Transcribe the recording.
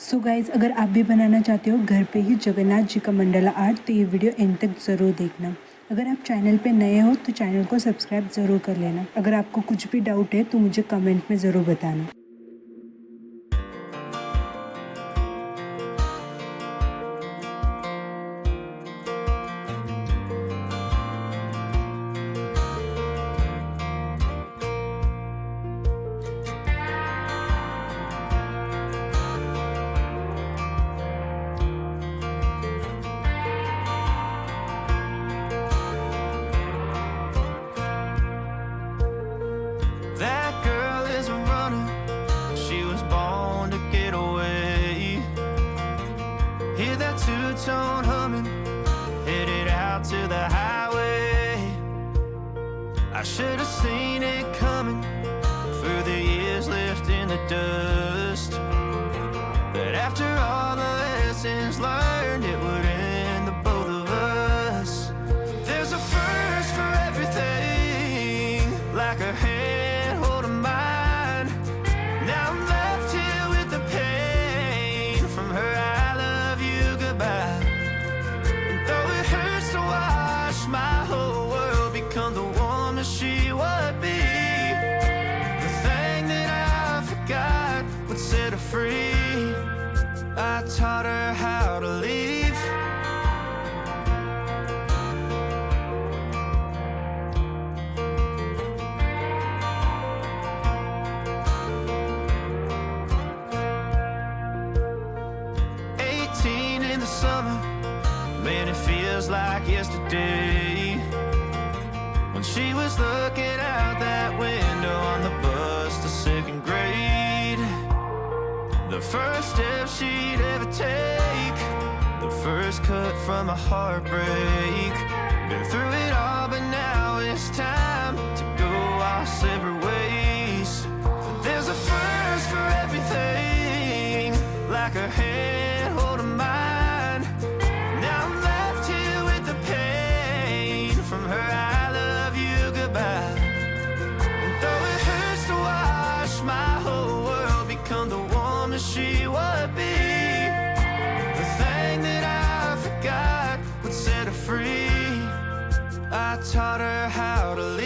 So guys, अगर आप भी बनाना चाहते हो घर पे ही जगन्नाथ जी का मंडला आर्ट, तो ये वीडियो एंड तक ज़रूर देखना। अगर आप चैनल पे नए हो तो चैनल को सब्सक्राइब ज़रूर कर लेना। अगर आपको कुछ भी डाउट है तो मुझे कमेंट में ज़रूर बताना। That girl is a runner, she was born to get away. Hear that two-tone humming, headed out to the highway. I should have seen it coming, through the years left in the dust, that after all the lessons learned, it would end the both of us. There's a first for everything, like a hand holding mine. Now I'm left here with the pain from her I love you goodbye. And though it hurts to watch my whole world become the woman she would be, the thing that I forgot would set her free. I taught her how to leave. In the summer, man, it feels like yesterday, when she was looking out that window on the bus to second grade. The first step she'd ever take, the first cut from a heartbreak. Been through it all, but now it's time to go our separate ways. But there's a first for everything, like a hand holding mine. Now I'm left here with the pain from her I love you goodbye. And though it hurts to watch my whole world become the woman she would be, the thing that I forgot would set her free. I taught her how to live.